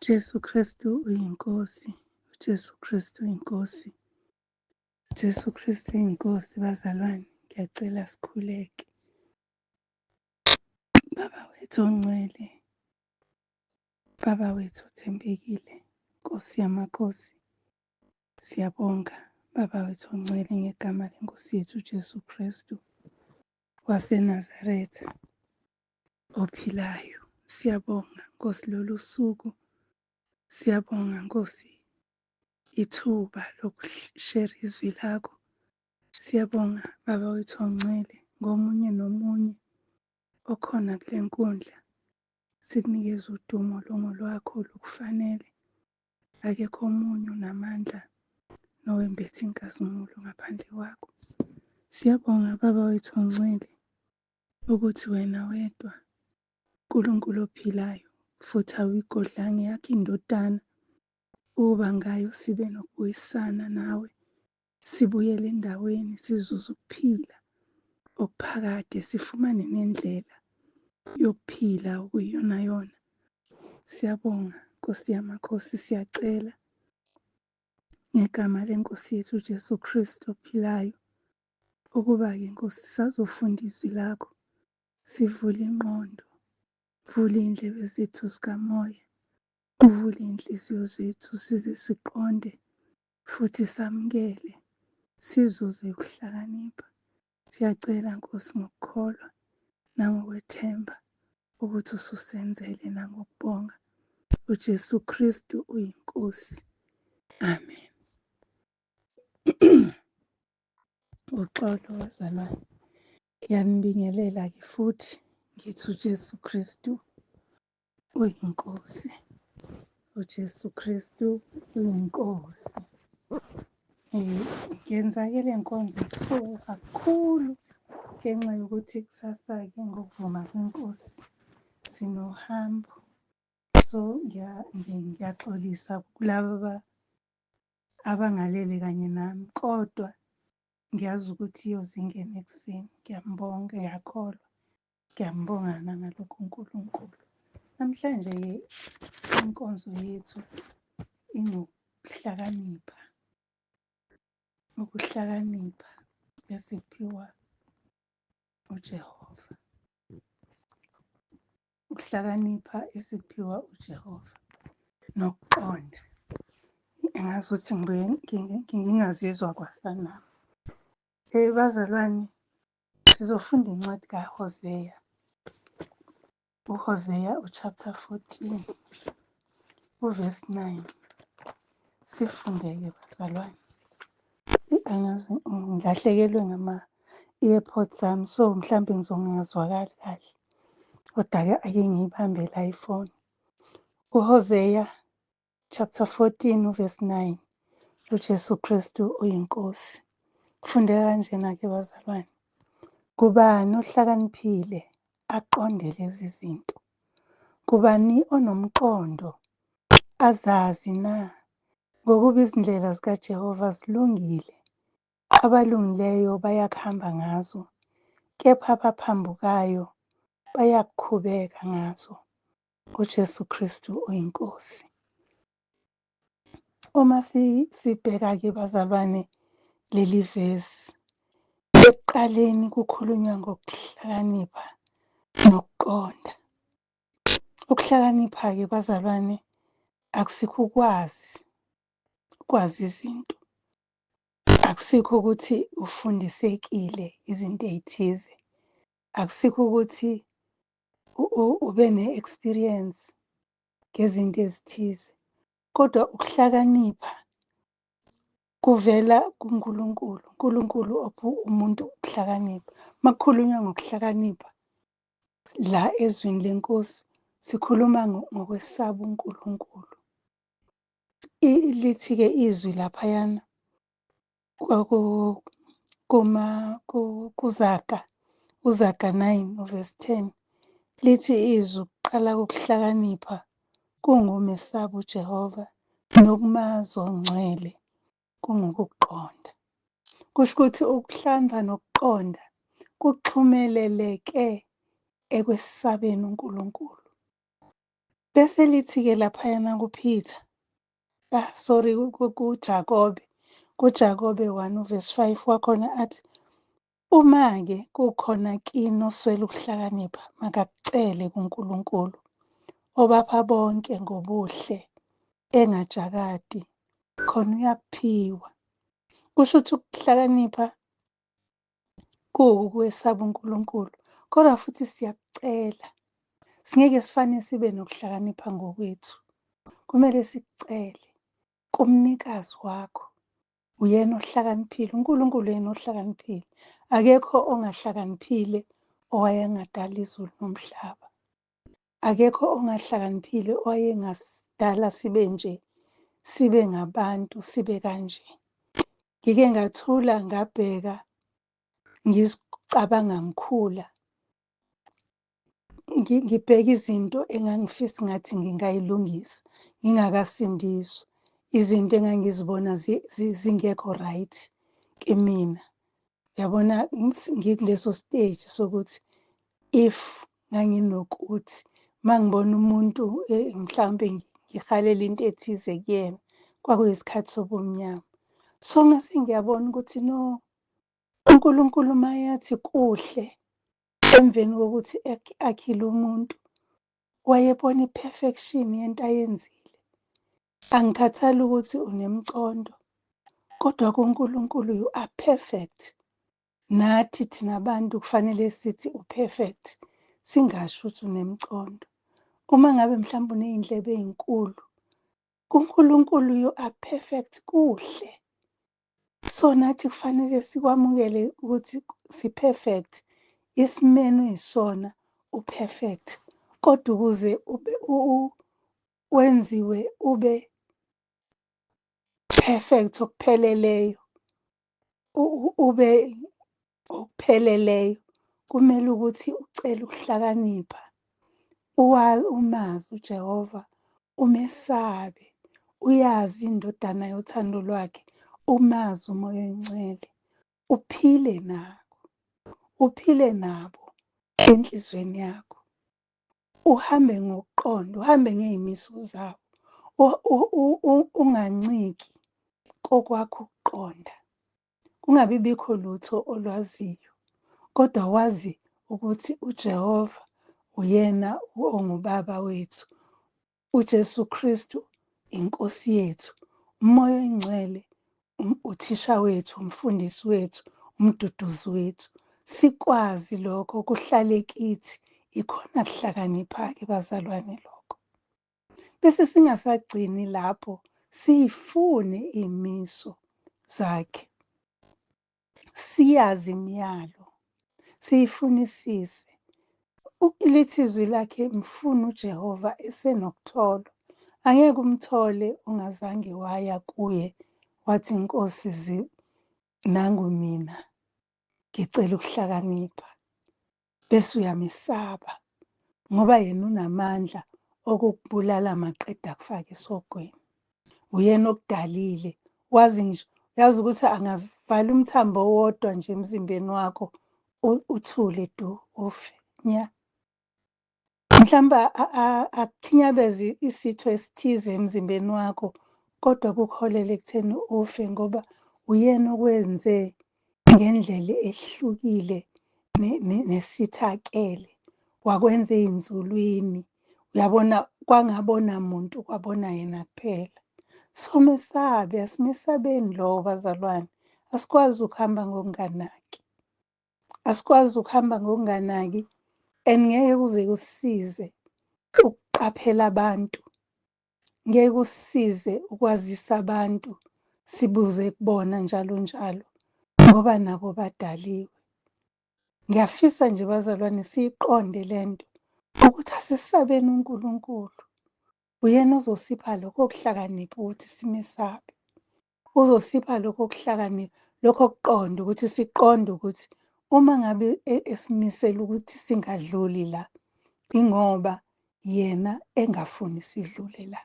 Jesu Kristu uyinkosi. uJesu Kristu uyinkosi. uJesu Kristu uyinkosi. Bazalwane, ngiyacela sikhuleke. Baba wethu ongcwele, Baba wethu othembekile, Nkosi yamakhosi, siyabonga Baba wethu ongcwele ngegama lenkosi yethu uJesu Kristu waseNazaretha ophilayo. Siyabonga Nkosi lolu suku. Siyabonga Nkosi ithuba lokushera izwi lakho. Siyabonga Baba wethu ongcwele ngomunye nomunye okhona kule nkundla. Sikunikeza udumo lwakho lokufanele. Akekho omunye unamandla nowembethe inkazimulo ngaphandle kwakho. Siyabonga Baba wethu ongcwele ukuthi wena wedwa uNkulunkulu ophilayo futhi awuyigodlanga yakho indodana ukuba ngayo sibe nokubuyisana nawe, sibuyele endaweni sizuze ukuphila okuphakade, sifumane nendlela yokuphila okuyiyonayona. Siyabonga Nkosi yamakhosi, siyacela ngegama lenkosi yethu uJesu Kristu ophilayo ukuba-ke Nkosi sazofunda izwi lakho, sivule ingqondo, vule iy'ndlebe zethu zikamoya, uvule iy'nhliziyo zethu size siqonde futhi samukele, sizuze ukuhlakanipha. Siyacela Nkosi ngokukholwa nangokwethemba ukuthi ususenzele nangokubonga. uJesu Kristu uyinkosi. Amen. Uxolo bazalwane, ngiyanibingelela-ke futhi ngithi uJesu Kristu uyinkosi. uJesu Kristu uyinkosi. Ngenza-ke le nkonzo ebusuku kakhulu ngenxa yokuthi kusasa-ke ngokuvuma kwenkosi sinohambo. So ngiyaxolisa kulaba abangalele kanye nami, kodwa ngiyazi ukuthi iyoze ingene ekuseni. Ngiyambonga, ngiyakholwa, ngiyambonga nangalokho uNkulunkulu. Namhlanje-ke inkonzo yethu ingokuhlakanipha. Ukuhlakanipha esiphiwa uJehova. Ukuhlakanipha esiphiwa uJehova nokuqonda. Engazuthi ngingazizwa kwasanami. Bazalwane, sizofunda incwadi kaHoseya. uHoseya chapter 14, verse 9. Sifunde-ke bazalwane. Angazi ngilahlekelwe ngama-earpods ami, so mhlampe ngizongazwakali kahle. Kodwa-ke ake ngiyibambe la iphone. uHoseya chapter 14, verse 9. uJesu Kristu uyinkosi. Kufunde kanjena-ke bazalwane. Kubani ohlakaniphile aqonde lezi zinto? Kubani onomqondo azazi na? Ngokuba izindlela zikaJehova zilungile, abalungileyo bayakuhamba ngazo, kepha abaphambukayo bayakukhubeka ngazo. uJesu Kristu uyinkosi. Uma sibheka-ke bazalwane leli vesi, ekuqaleni kukhulunywa ngokuhlakanipha nokuqonda. Ukuhlakanipha-ke bazalwane akusikho ukwazi izinto. Akusikho ukuthi ufundisekile izinto ey'thize. Akusikho ukuthi ube ne-experience ngezinto ezithize. Kodwa ukuhlakanipha kuvela kuNkulunkulu. uNkulunkulu ophe umuntu ukuhlakanipha. Uma kukhulunywa ngokuhlakanipha la ezwini lenkosi, sikhuluma ngokwesaba uNkulunkulu. Lithi-ke izwi laphayana uZaga 9 verse 10, lithi izwi ukuqala kokuhlakanipha kungumesaba uJehova, nokumazi ongcwele kungukuqonda. Kusho ukuthi ukuhlanza nokuqonda kuxhumeleleke ekwesabeni uNkulunkulu. Bese lithi-ke laphayana kuPeter, sorry kuJakobe, kuJakobe 1 verse 5 wakhona athi, uma-ke kukhona kini oswele ukuhlakanipha, makakucele kuNkulunkulu, obapha bonke ngobuhle, engajakati, khona uyakuphiwa. Kusho ukuthi ukuhlakanipha kuwukwesaba uNkulunkulu, kodwa futhi siyakucela. Singeke sifane sibe nokuhlakanipha ngokwethu. Kumele sikucele kumnikazi wakho. Uyena ohlakaniphile, uNkulunkulu uyena ohlakaniphile. Akekho ongahlakaniphile owayengadala izulu nomhlaba. Akekho ongahlakaniphile owayengasidala sibe nje, sibe ngabantu, sibe kanje. Ngike ngathula ngabheka, ngizicabanga ngikhula. Ngibheka izinto engangifisa ngathi ngingayilungisa, ngingakasindiswa. Izinto engangizibona zingekho right kimina. Yabona ngikuleso stage sokuthi if nganginokuthi mangibona umuntu mhlawumbe ngihalela into ethize kuyena, kwakuyisikhathi sobumnyama. So ngase ngiyabona ukuthi no, uNkulunkulu mayathi kuhle emveni kokuthi akhile umuntu, wayebona i-perfection yento ayenzile. Angikhathali ukuthi unemcondo, kodwa kuNkulunkulu you are perfect. Nathi thina bantu kufanele sithi u-perfect, singasho ukuthi unemcondo. Uma ngabe mhlawumbe uney'ndlebe ey'nkulu, kuNkulunkulu you are perfect kuhle. So nathi kufanele sikwamukele ukuthi si-perfect, isimeno yisona u-perfect. Kodwa ukuze wenziwe ube perfect okupheleleyo, ube okupheleleyo, kumele ukuthi ucele ukuhlakanipha. Umazi uJehova, umesabe, uyazi indodana yothando lwakhe, umazi umoya oyingcwele, uphile nabo enhlizweni yakho. Uhambe ngokuqonda, uhambe ngey'miso zabo. Unganciki kokwakho ukuqonda. Kungabi bikho lutho olwaziyo, kodwa wazi ukuthi uJehova uyena ongubaba wethu. UJesu Kristu inkosi yethu. Umoya oyingcwele uthisha wethu, umfundisi wethu, umduduzi wethu. Sikwazi lokho kuhlale kithi, ikhona kuhlakanipha-ke bazalwane lokho. Bese singasagcini lapho, siyifune iy'miso zakhe. Siyazi imiyalo, siyifunisise. Lithi izwi lakhe, mfune uJehova esenokutholwa. Angeke umthole ungazange waya kuye wathi, Nkosi nangu mina, ngicela ukuhlakanipha. Bese uyamesaba ngoba yena unamandla okukubulala maqeda akufake esogwini. Uyena okudalile, wazi ngisho, uyazi ukuthi angavala umthambo owodwa nje emzimbeni wakho, uthule du, ufe nya. Mhlawumbe akukhinyabeze isitho esithize emzimbeni wakho, kodwa kukuholele ekutheni ufe ngoba uyena okwenze ngendlela ehlukile nesithakele. Wakwenza ey'nzulwini, uyabona, kwangabona muntu, kwabona yena kuphela. Somesabe, asimesabeni lo bazalwane. Asikwazi ukuhamba ngokunganaki. Asikwazi ukuhamba ngokunganaki, and ngeke kuze kusisize ukuqaphela abantu. Ngeke kusisize ukwazisa abantu, sibuze kubona njalo njalo, ngoba nabo badaliwe. Ngiyafisa nje bazalwane siyiqonde lento ukuthi asesabeni uNkulunkulu. Uyena ozosipha lokho kuhlakanipha ukuthi simesabe. Uzosipha lokho kuhlakanipha, lokho kuqonda ukuthi siqonde ukuthi uma ngabe esimisela ukuthi singadluli la, ingoba yena engafuni sidlule la.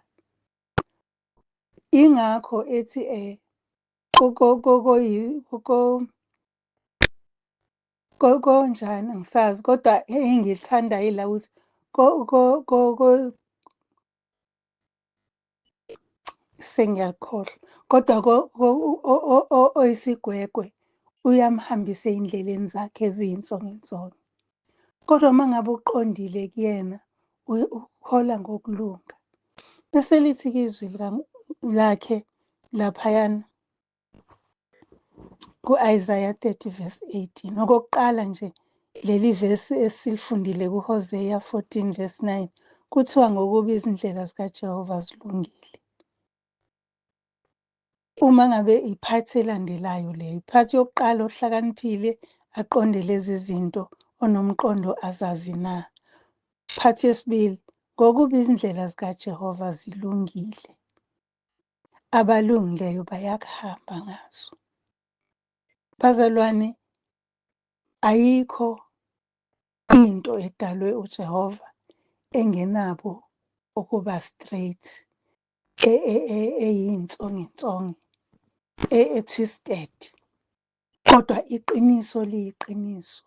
Ingakho ethi konjani angisazi, kodwa engilithandayo ila ukuthi sengiyakhohlwa. Kodwa oyisigwegwe uyamhambisa ey'ndleleni zakhe eziyinsongensongo. Kodwa uma ngabe uqondile kuyena, uhola ngokulunga. Bese lithi-ke izwi lakhe laphayana ku-Isaiah 30 verse 18. Okokuqala nje, leli vesi esilifundile kuHosea 14 verse 9, kuthiwa ngokuba izindlela zikaJehova zilungile. Uma ngabe iphathi elandelayo leyo, iphathi yokuqala ohlakaniphile aqonde lezi zinto, onomqondo azazi na. Phathi yesibili, ngokuba izindlela zikaJehova zilungile, abalungileyo bayakuhamba ngazo. Bazalwane, ayikho into edalwe uJehova engenabo ukuba straight, eyinsongensongo, twisted. Kodwa iqiniso liyiqiniso.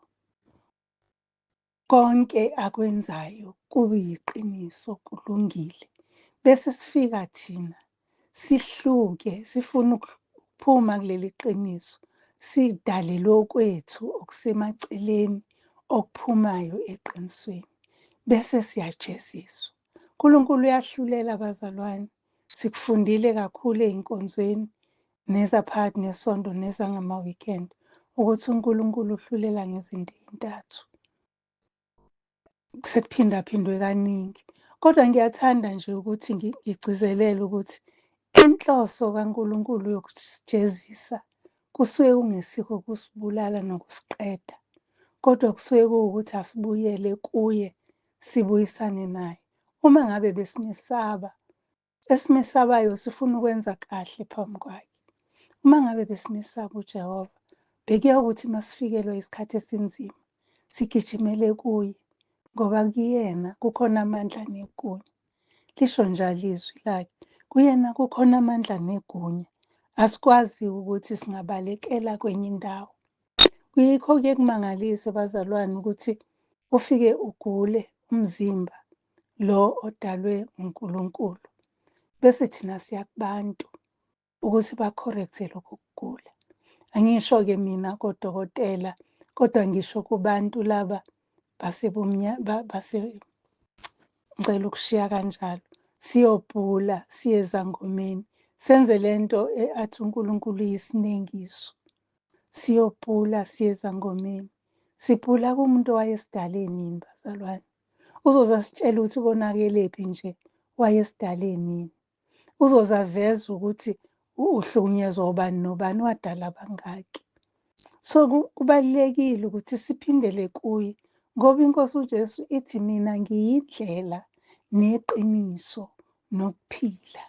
Konke akwenzayo kuyiqiniso, kulungile. Bese sifika thina sihluke, sifuna ukuphuma kuleli qiniso, sidale lokwethu okusemaceleni okuphumayo eqinisweni, bese siyajeziswa. uNkulunkulu uyahlulela bazalwane. Sikufundile kakhulu ey'nkonzweni nezaphakathi nesonto nezangama-weekend ukuthi uNkulunkulu uhlulela ngezinto ey'ntathu. Sekuphindaphindwe kaningi. Kodwa ngiyathanda nje ukuthi ngigcizelele ukuthi inhloso kaNkulunkulu yokusijezisa kusuke kungesikho ukusibulala nokusiqeda, kodwa kusuke kuwukuthi asibuyele kuye, sibuyisane naye. Uma ngabe besimesaba, esimesabayo sifuna ukwenza kahle phambi kwakhe. Uma ngabe besimesaba uJehova, bekuya ukuthi masifikelwa isikhathi esinzima, sigijimele kuye, ngoba kuyena kukhona amandla negunya. Lisho njalo izwi lakhe, kuyena kukhona amandla negunya. Asikwazi ukuthi singabalekela kwenye indawo. Kuyikho-ke kumangalise bazalwane ukuthi ufike ugule umzimba lo odalwe uNkulunkulu, bese thina siya kubantu ukuthi bakhorekthe lokho kugula. Angisho-ke mina kodokotela, kodwa ngisho kubantu laba ngicela ukushiya kanjalo, siyobhula, siye ezangomeni, senze lento athi uNkulunkulu iyisinengiso. Siyobhula, siye ezangomeni. Sibhula kumuntu owayesidale nini bazalwane? Uzoze asitshele ukuthi konakelephi nje wayesidale nini? Uzoze aveze ukuthi uhlukunyezwa ubani nobani, wadala abangaki? So kubalulekile ukuthi siphindele kuye, ngoba iNkosi uJesu ithi mina ngiyindlela neqiniso nokuphila.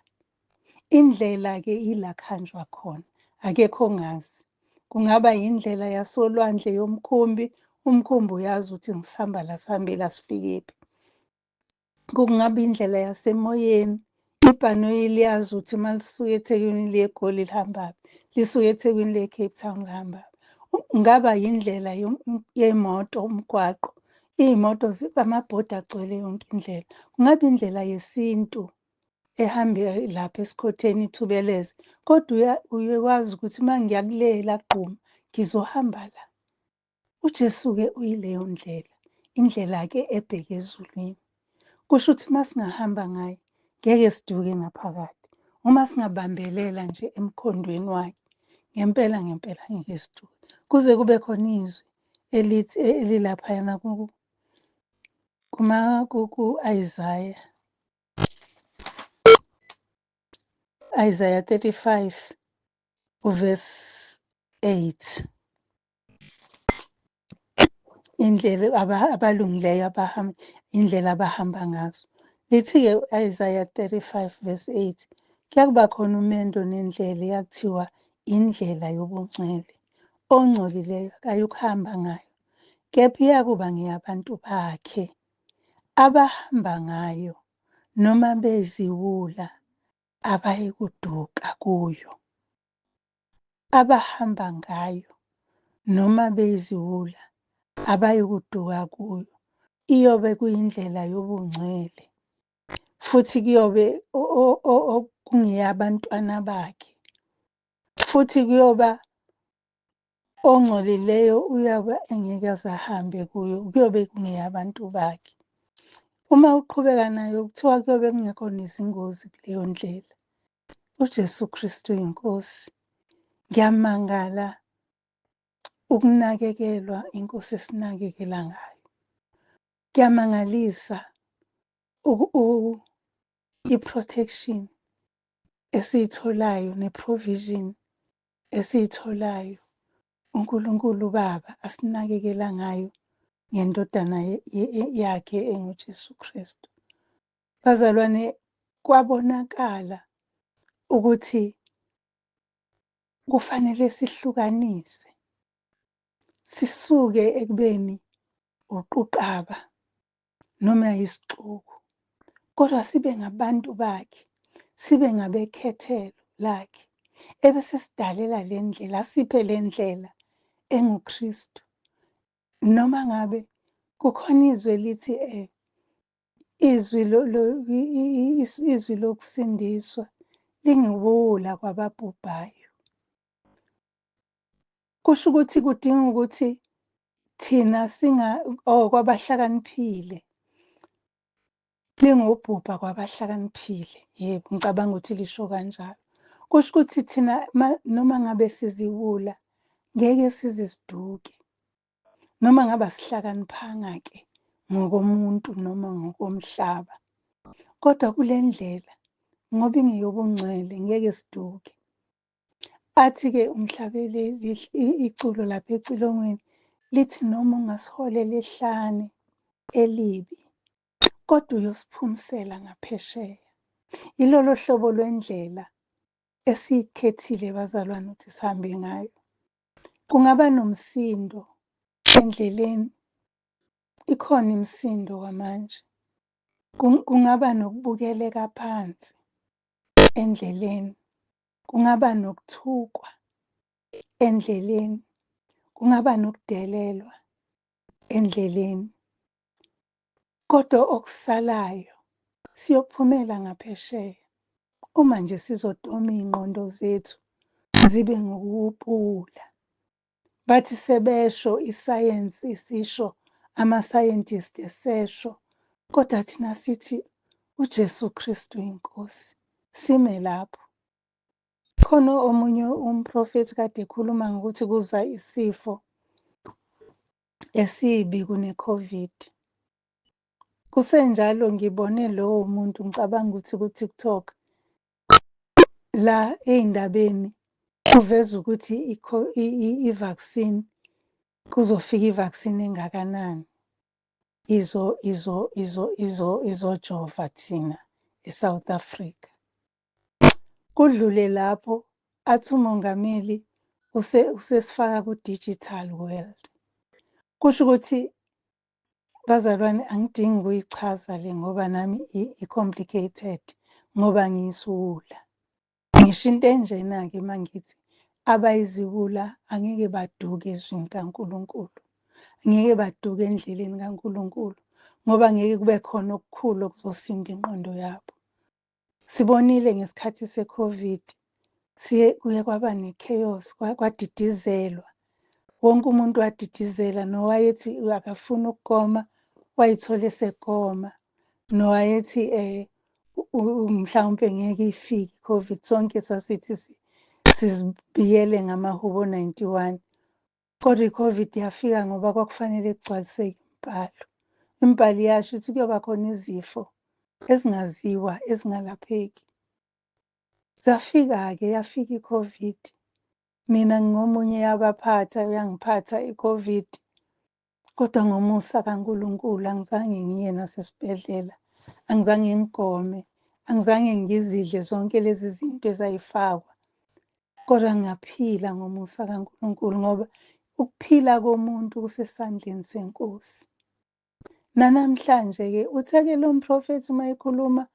Indlela-ke ila kuhanjwa khona, akekho ongazi. Kungaba yindlela yasolwandle yomkhumbi, umkhumbi uyazi ukuthi ngisihamba la sihambela sifikephi. Kungaba indlela yasemoyeni, ibhanoyi liyazi ukuthi uma lisuka eThekwini liye eGoli lihambaphi, lisuka eThekwini liye eCape Town lihambaphi. Kungaba yindlela yemoto, umgwaqo, iy'moto amabhodi agcwele yonke indlela. Kungaba indlela yesintu ehambe lapha esikhotheni ithubeleze, kodwa uyakwazi ukuthi uma ngiyakulela gquma ngizohamba la. UJesu-ke uyileyo ndlela, indlela-ke ebheke ezulwini. Kusho ukuthi uma singahamba ngayo ngeke siduke ngaphakathi. Uma singabambelela nje emkhondweni wakhe, ngempela ngempela ngeke siduke. Kuze kube khona izwi elithi elilaphayana ku-Isaiah, Isaiah 35 verse 8. Indlela abalungileyo indlela abahamba ngazo. Lithi-ke Isaiah 35 verse 8, kuyakuba khona umendo nendlela eyakuthiwa indlela yobungcwele. Ongcolileyo akayukuhamba ngayo, kepha iyakuba ngeyabantu bakhe, abahamba ngayo noma beziwula abayikuduka kuyo. Abahamba ngayo noma beziwula abayikuduka kuyo. Iyobe kuyindlela yobungcwele. futhi kuyobe kungeyabantwana bakhe, futhi kuyoba ongcolileyo uyabe engeke aze ahambe kuyo, kuyobe kungeyabantu bakhe. Uma uqhubeka nayo kuthiwa kuyobe kungekho nezingozi kuleyo ndlela. UJesu Kristu inkosi. Ngiyamangala ukunakekelwa inkosi esinakekela ngayo. Kuyamangalisa i-protection esiyitholayo ne-provision esiyitholayo uNkulunkulu Baba asinakekela ngayo ngendodana yakhe enguJesu Kristu. Bazalwane, kwabonakala ukuthi kufanele sihlukanise, sisuke ekubeni uquqaba noma isixuku, kodwa sibe ngabantu bakhe, sibe ngabekhethelo lakhe, ebese sidalela le ndlela, asiphe le ndlela enguKristu. Noma ngabe kukhona izwi lithi izwi lokusindiswa lingubuwula kwababhubhayo. Kusho ukuthi kudinga ukuthi thina kwabahlakaniphile, lingubhubha kwabahlakaniphile. Yebo, ngicabanga ukuthi lisho kanjalo. Kusho ukuthi thina noma ngabe siziwula ngeke size siduke, noma ngabe asihlakaniphanga-ke ngokomuntu noma ngokomhlaba, kodwa kule ndlela ngoba ingeyobungcwele ngeke siduke. Athi-ke uMhlabeleli iculo lapha ecilongweni lithi noma ungasiholela ehlane elibi, kodwa uyosiphumisela ngaphesheya. Yilolo hlobo lwendlela esiyikhethile bazalwane ukuthi sihambe ngayo. Kungaba nomsindo endleleni, ikhona imisindo kwamanje. Kungaba nokubukeleka phansi endleleni, kungaba nokuthukwa endleleni, kungaba nokudelelwa endleleni. Kodwa okusalayo siyophumela ngaphesheya uma nje sizodoma iy'ngqondo zethu zibe ngokuwuphula. Bathi sebesho isayensi isisho, ama-scientist esesho, kodwa thina sithi uJesu Kristu inkosi, sime lapho. Khona omunye umprofethi kade ekhuluma ngokuthi kuza isifo esibi kune-COVID. Kusenjalo ngibone lowo muntu, ngicabanga ukuthi ku-TikTok la ey'ndabeni kuveza ukuthi i-vaccine, kuzofika i-vaccine engakanani izojova thina e-South Africa. Kudlule lapho athi umongameli usesifaka ku-digital world. Kusho ukuthi bazalwane, angidingi ukuyichaza le ngoba nami i-complicated ngoba ngiyisiwula. Ngisho into enjena-ke uma ngithi abayiziwula angeke baduke ezwini kaNkulunkulu, ngeke baduke endleleni kaNkulunkulu ngoba ngeke kube khona okukhulu okuzosinda ingqondo yabo. Sibonile ngesikhathi se-COVID, kuye kwaba ne-chaos, kwadidizelwa. Wonke umuntu wadidizela, nowayethi akafuna ukugoma wayithola esegoma, nowayethi mhlawumpe ngeke ifike i-COVID. Sonke sasithi sizibiyele ngamahubo 91, kodwa i-COVID yafika ngoba kwakufanele kugcwaliseke imibhalo. Imibhalo iyasho ukuthi kuyoba khona izifo ezingaziwa ezingalapheki. Zafika-ke, yafika i-COVID. Mina ngingomunye yabaphatha, yangiphatha i-COVID, kodwa ngomusa kaNkulunkulu angizange ngiye nasesibhedlela, angizange ngigome, angizange ngizidle zonke lezi zinto ezayifakwa, kodwa ngaphila ngomusa kaNkulunkulu ngoba ukuphila komuntu kusesandleni seNkosi. Nanamhlanje-ke uthe-ke lo mprofethi uma ekhuluma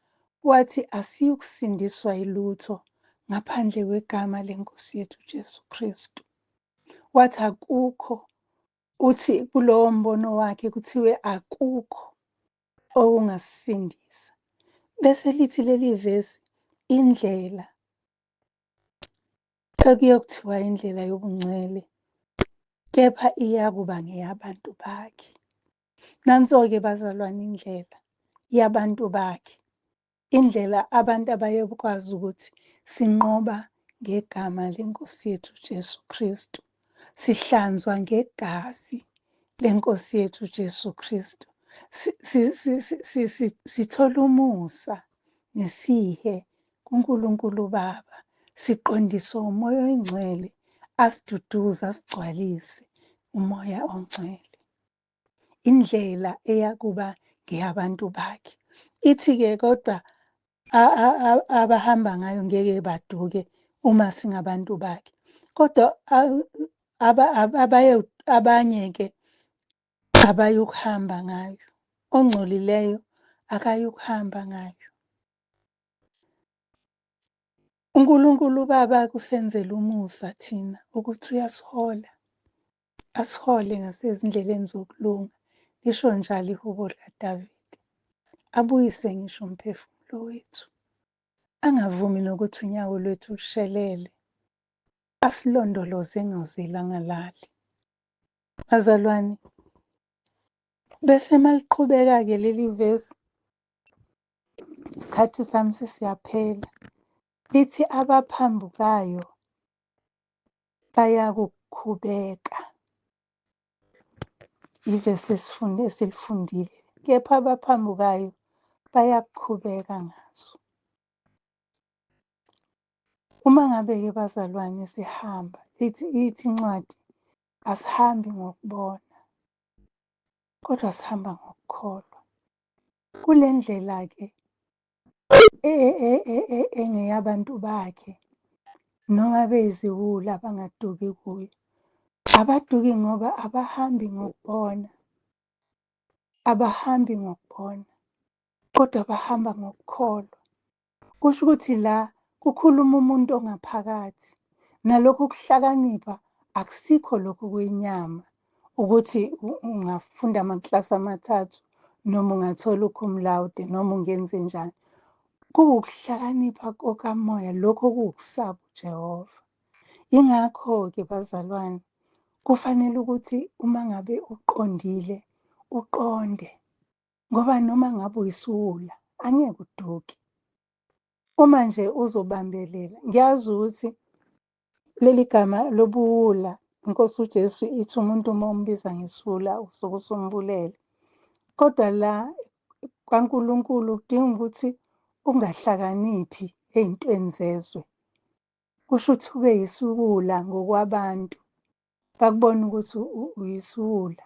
wathi asiyukusindiswa yilutho ngaphandle kwegama leNkosi yethu Jesu Kristu. Wathi akukho, uthi kulowo mbono wakhe kuthiwe akukho okungasindisa. Bese lithi leli vesi, indlela ekuyokuthiwa indlela yobungcwele, kepha iyakuba ngeyabantu bakhe. Nanso-ke bazalwane, indlela yabantu bakhe. Indlela abantu abayokwazi ukuthi sinqoba ngegama leNkosi yethu Jesu Kristu. Sihlanzwa ngegazi leNkosi yethu Jesu Kristu. Sithola umusa nesihe kuNkulunkulu Baba. Siqondiswa uMoya oNgcwele asiduduze, asigcwalise uMoya oNgcwele. Indlela eyakuba ngeyabantu bakhe. Ithi-ke kodwa abahamba ngayo ngeke baduke uma singabantu bakhe. Kodwa abanye-ke abayukuhamba ngayo. Ongcolileyo akayukuhamba ngayo. uNkulunkulu Baba kusenzela umusa thina ukuthi uyasihola. Asihole ngasezindleleni zokulunga. Lisho njalo ihubo likaDavide. Abuyise ngisho umphefumulo wethu. Angavumi nokuthi unyawo lwethu lushelele. Asilondoloze engaze langalali. Bazalwane, bese maliqhubeka-ke leli vesi, isikhathi sami sesiyaphela. Lithi abaphambukayo bayakukhubeka. Ivesi esilifundile. Kepha abaphambukayo bayakukhubeka ngazo. Uma ngabe-ke bazalwane sihamba, ithi incwadi, asihambi ngokubona, kodwa sihamba ngokukholwa. Kule ndlela-ke engeyabantu bakhe, noma beyiziwula abangaduki kuyo. Abaduki ngoba abahambi ngokubona. Abahambi ngokubona, kodwa bahamba ngokukholwa. Kusho ukuthi la kukhuluma umuntu ongaphakathi. Nalokhu kuhlakanipha akusikho lokhu kwenyama, ukuthi ungafunda amaklasi amathathu, noma ungathola ucum laude, noma ungenze njani. Kuwukuhlakanipha kokamoya, lokho kuwukusaba uJehova. Yingakho-ke bazalwane, kufanele ukuthi uma ngabe uqondile, uqonde. Ngoba noma ngabe uyisiwula, angeke uduke. Uma nje uzobambelela, ngiyazi ukuthi leli gama lobuwula, iNkosi uJesu ithi umuntu uma umbiza ngesiwula usuke usumbulele. Kodwa la kwaNkulunkulu kudinga ukuthi ungahlakaniphi ey'ntweni zezwe. Kusho ukuthi ube yisiwula ngokwabantu, bakubona ukuthi uyisiwula.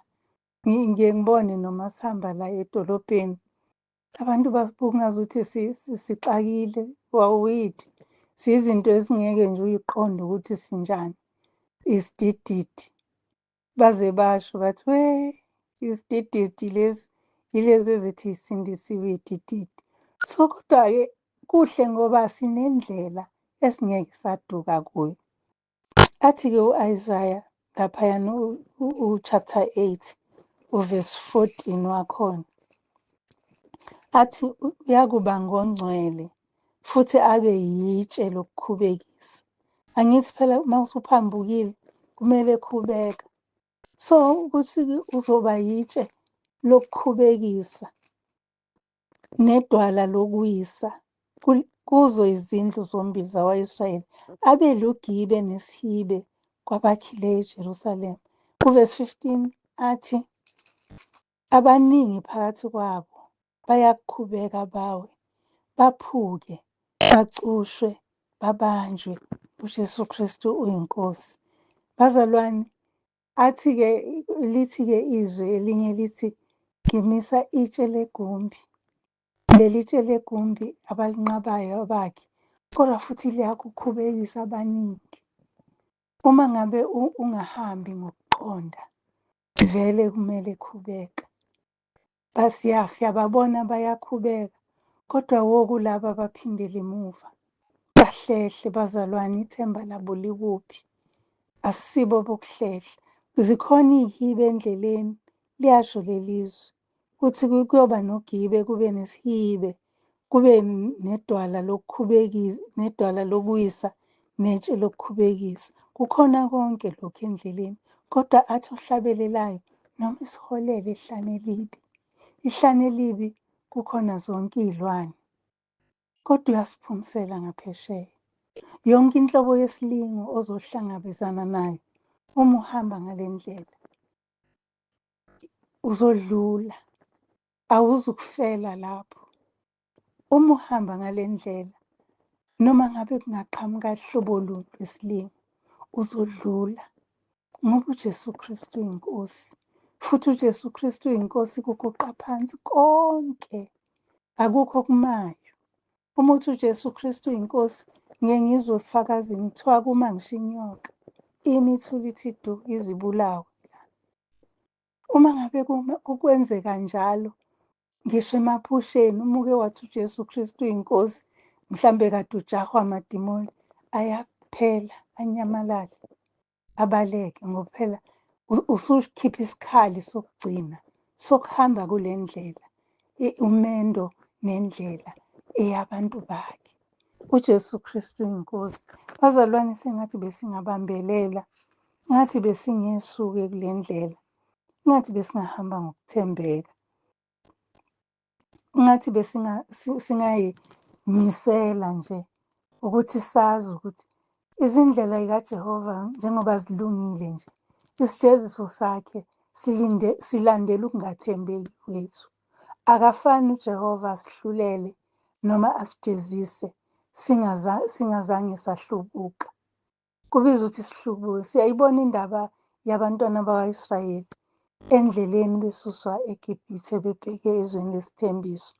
Ngiye ngibone noma sihamba la edolobheni, abantu babuka ngazuthi sixakile, wawuyithi. Siyizinto ezingeke nje uyiqonde ukuthi sinjani. Isidididi. Baze basho bathi, we, isidididi lesi, yilezi ezithi yisindisiwe iy'dididi. So kodwa-ke kuhle ngoba sinendlela esingeke saduka kuyo. Athi-ke u-Isaya laphayana u-chapter 8, uvesi 14 wakhona. Athi uyakuba ngongcwele futhi abe yitshe lokukhubekisa. Angithi phela uma usuphambukile kumele khubeka. So ukuthi uzoba yitshe lokukhubekisa nedwala lokuwisa kuzo izindlu zombili zakwa-Israyeli. Abe lugibe nesihibe kwabakhileyo eJerusalema. Kuvesi 15 athi, abaningi phakathi kwabo bayakukhubeka bawe, baphuke, bacushwe, babanjwe. UJesu Kristu uyinkosi. Bazalwane, athi-ke lithi-ke izwi elinye lithi, ngimisa itshe legumbi. Leli tshe legumbi abalinqabayo abakhe, kodwa futhi liyakukhubekisa abaningi. Uma ngabe ungahambi ngokuqonda, vele kumele khubeka. Siyababona bayakhubeka, kodwa wokulaba abaphindela emuva. Bahlehle bazalwane, ithemba labo likuphi? Asisibo bokuhlehla. Zikhona iy'hibe endleleni, liyasho leli zwi. Kuthi kuyoba nogibe, kube nesihibe, kube nedwala nedwala lokuwisa, netshe lokukhubekisa. Kukhona konke lokhu endleleni, kodwa athi ohlabelelayo noma isiholele ehlane elibi. Ihlane elibi kukhona zonke iy'lwane, kodwa uyasiphumisela ngaphesheya. Yonke inhlobo yesilingo ozohlangabezana nayo uma uhamba ngale ndlela uzodlula, awuzukufela lapho. Uma uhamba ngale ndlela, noma ngabe kungaqhamuka hlobo luni lwesilingo, uzodlula ngoba uJesu Kristu uyinkosi. Futhi uJesu Kristu uyinkosi kuguqa phansi konke, akukho okumayo. Uma uthi uJesu Kristu uyinkosi, ngeke ngizwe ofakazini kuthiwa kuma ngisho inyoka imi ithule ithi du izibulawe. Uma ngabe kukwenzeka njalo, ngisho emaphusheni, uma uke wathi uJesu Kristu uyinkosi, mhlambe kade ujahwa amadimoni, ayaphela, anyamalale, abaleke, ngoba phela usukhipha isikhali sokugcina sokuhamba kule ndlela, umendo nendlela eyabantu bakhe. uJesu Kristu uyinkosi. Bazalwane, sengathi besingabambelela, ngathi besingesuke kule ndlela, ngathi besingahamba ngokuthembeka, ngathi singayimisela nje ukuthi sazi ukuthi izindlela zikaJehova njengoba zilungile nje, isijeziso sakhe silandela ukungathembeki kwethu. Akafani uJehova asihlulele noma asijezise singazange sahlubuka. Kubizwa ukuthi sihlubuke. Siyayibona indaba yabantwana bakwa-Israyeli endleleni besuswa eGibhithe bebheke ezweni lesithembiso.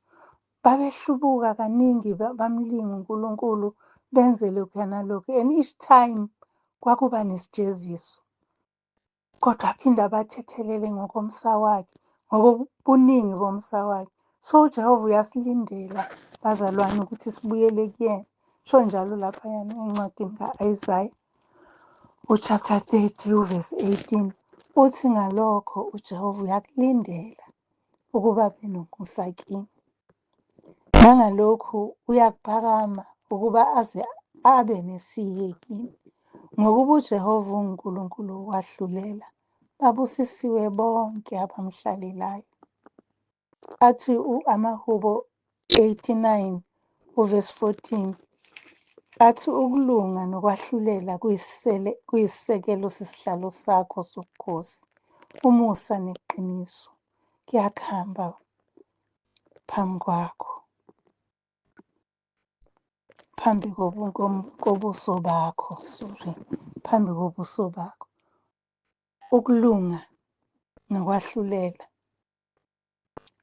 Babehlubuka kaningi, bamlinga uNkulunkulu, benze lokhuya nalokhu. And each time kwakuba nesijeziso, kodwa aphinde abathethelele ngokomsa wakhe, ngokobuningi bomsa wakhe. So uJehova uyasilindela, bazalwane, ukuthi sibuyele kuyena. Sho njalo laphayana encwadini ka-Isaya uchapter 30 uverse 18, uthi ngalokho uJehova uyakulindela ukuba abe nomusa kini. Nangalokhu uyakuphakama ukuba aze abe nesihe kini. Ngokuba uJehova uNkulunkulu owahlulela, babusisiwe bonke abamhlalelayo. Athi amaHubo 89 uverse 14, athi ukulunga nokwahlulela kuyisisekelo sesihlalo sakho sobukhosi. Umusa neqiniso kuyakuhamba phambi kwakho, phambi kobuso bakho, phambi kobuso bakho. Ukulunga nokwahlulela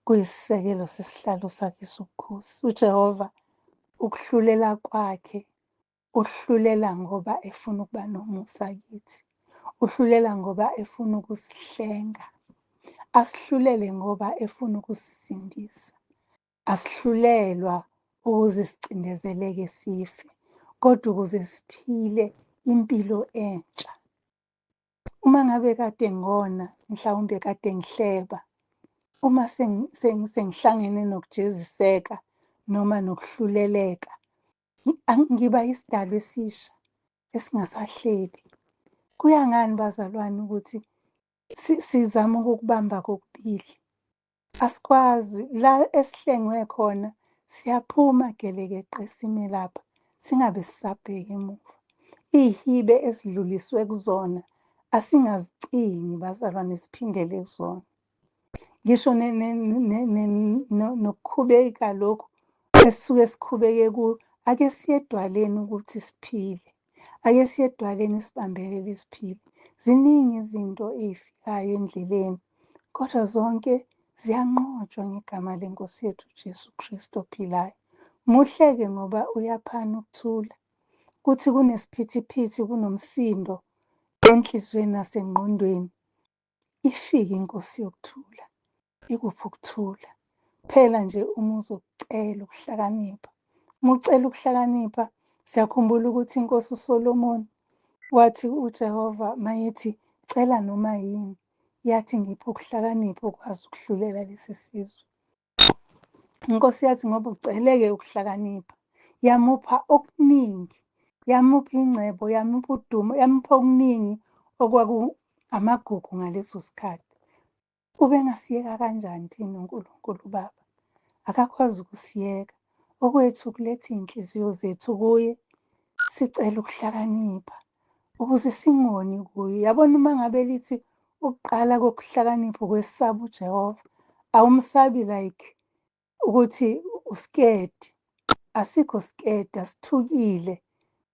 kuyisisekelo sesihlalo sakhe sobukhosi. uJehova ukuhlulela kwakhe, uhlulela ngoba efuna ukuba nomusa kithi. Uhlulela ngoba efuna ukusihlenga. Asihlulele ngoba efuna ukusisindisa. Asihlulelwa ukuze sicindezeleke sife, kodwa ukuze siphile impilo entsha. Uma ngabe kade ngona, mhlawumbe kade ngihleba, uma sengihlangene nokujeziseka noma nokuhluleleka, ngiba isidalwa esisha esingasahlebi. Kuya ngani, bazalwane, ukuthi sizame ukukubamba kokubili? Asikwazi, la esihlengwe khona siyaphuma gelekeqe sime lapha, singabe sisabheka emuva. Iy'hibe esidluliswe kuzona asingazicingi, bazalwane, siphindele kuzona. Ngisho nokukhubeka lokhu esisuke sikhubeke kuyo, ake siye edwaleni ukuthi siphile. Ake siye edwaleni sibambelele siphile. Ziningi izinto ey'fikayo endleleni, kodwa zonke ziyanqotshwa ngegama leNkosi yethu uJesu Kristu ophilayo. Muhle-ke ngoba uyaphana ukuthula. Kuthi kunesiphithiphithi, kunomsindo enhliziyweni nasengqondweni, ifike iNkosi yokuthula, ikuphe ukuthula. Phela nje uma uzokucela ukuhlakanipha. Uma ucela ukuhlakanipha, siyakhumbula ukuthi iNkosi uSolomoni wathi uJehova mayethi cela noma yini, yathi ngiphe ukuhlakanipha ukwazi ukuhlulela lesi sizwe. Inkosi yathi ngoba uceleke ukuhlakanipha, yamupha okuningi, yamupha ingcebo, yamupha udumo, yamupha okuningi amagugu ngaleso sikhathi. Ubengasiyeka kanjani thina uNkulunkulu Baba? Akakwazi ukusiyeka. Okwethu ukuletha iy'nhliziyo zethu kuye, sicela ukuhlakanipha ukuze singoni kuye. Yabona uma ngabe lithi ukuqala kokuhlakanipha ukwesaba uJehova, awumsabi like ukuthi u-scared. Asikho scared, asithukile,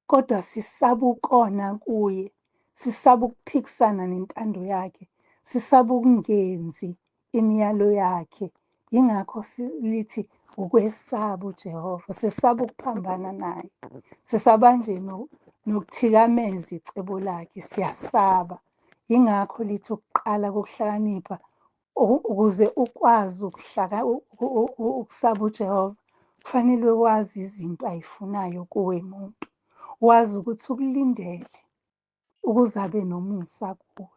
kodwa sisaba ukona kuye, sisaba ukuphikisana nentando yakhe, sisaba ukungenzi imiyalo yakhe. Yingakho lithi ukwesaba uJehova, sesaba ukuphambana naye, sesaba nje nokuthikameza icebo lakhe, siyasaba. Yingakho lithi ukuqala kokuhlakanipha, ukuze ukwazi ukusaba uJehova, kufanele wazi izinto ay'funayo kuwe muntu, wazi ukuthi ukulindele ukuze abe nomusa kuwe.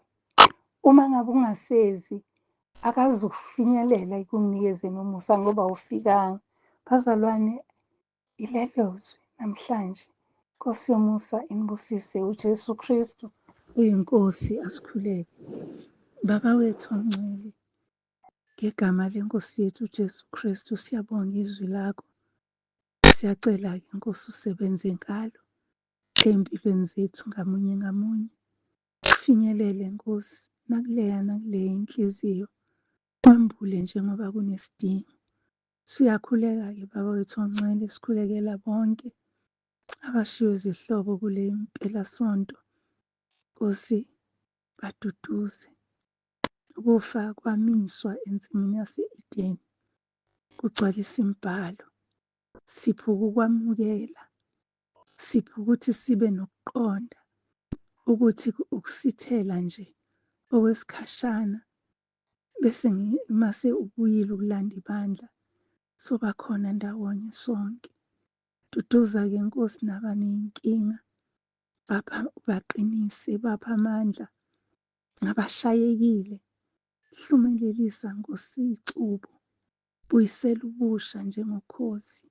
Uma ngabe ungasezi, akazukufinyelela ekunikezeni umusa ngoba awufikanga. Bazalwane, ilelo zwi namhlanje. Nkosi yomusa inibusise. uJesu Kristu uyinkosi, asikhuleke. Baba wethu ongcwele, ngegama lenkosi yethu uJesu Kristu siyabonga izwi lakho. Siyacela-ke Nkosi usebenze ngalo ey'mpilweni zethu ngamunye ngamunye. Kufinyelele Nkosi nakuleya inhliziyo. Wambule njengoba kunesidingo. Siyakhuleka-ke Baba wethu ongcwele, sikhulekela bonke abashiywe zihlobo kule mpelasonto. Nkosi, baduduze. Ukufa kwamiswa ensimini yase-Edeni, kugcwalisa imibhalo. Sipho ukukwamukela, sipho ukuthi sibe nokuqonda ukuthi ukusithela nje okwesikhashana, bese mase ubuyile ukulanda ibandla, soba khona ndawonye sonke. Duduza-ke Nkosi nabaney'nkinga, baqinise, bapha amandla, abashayekile, hlumelelisa Nkosi icubo, buyisela ubusha njengokhozi.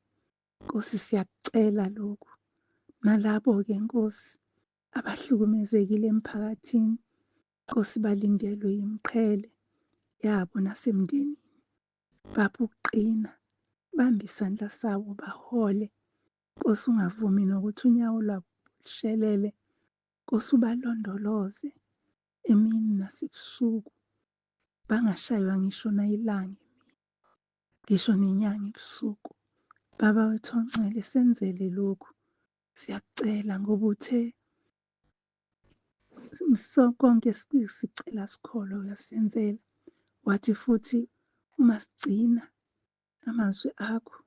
Nkosi siyakucela lokhu. Nalabo-ke Nkosi abahlukumezekile emphakathini, Nkosi balindelwe imiqhele yabo nasemndenini, bapha ukuqina, bambe isandla sabo bahole. Nkosi ungavumi nokuthi unyawo lwabo lushelele. Nkosi ubalondoloze emini nasebusuku, bangashaywa ngisho nayilanga ngisho nenyanga ebusuku. Baba wethu ongcwele, senzele lokhu, siyakucela ngoba uthe konke sicela sikholwa uyasenzela. Wathi futhi uma sigcina amazwi akho,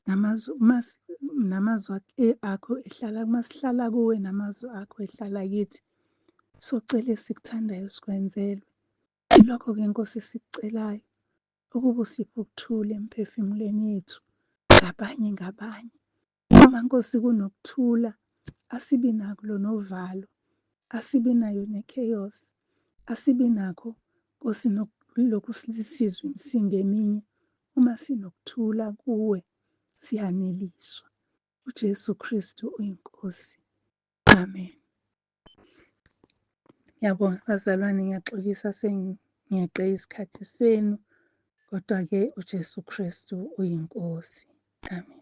namazwi akho ehlala, uma sihlala kuwe namazwi akho ehlala kithi, socela esikuthandayo sikwenzelwe. Ilokho-ke Nkosi esikucelayo, ukuba usiphe ukuthula emphefumulweni yethu ngabanye ngabanye. Uma Nkosi kunokuthula, asibi nalo novalo, asibi nayo ne-chaos, asibi nakho Nkosi lokhu sizwa imisindo eminye. Uma sinokuthula kuwe, siyaneliswa. uJesu Kristu uyinkosi. Amen. Ngiyabonga bazalwane, ngiyaxolisa sengiyeqe isikhathi senu, kodwa-ke uJesu Kristu uyinkosi. Amen.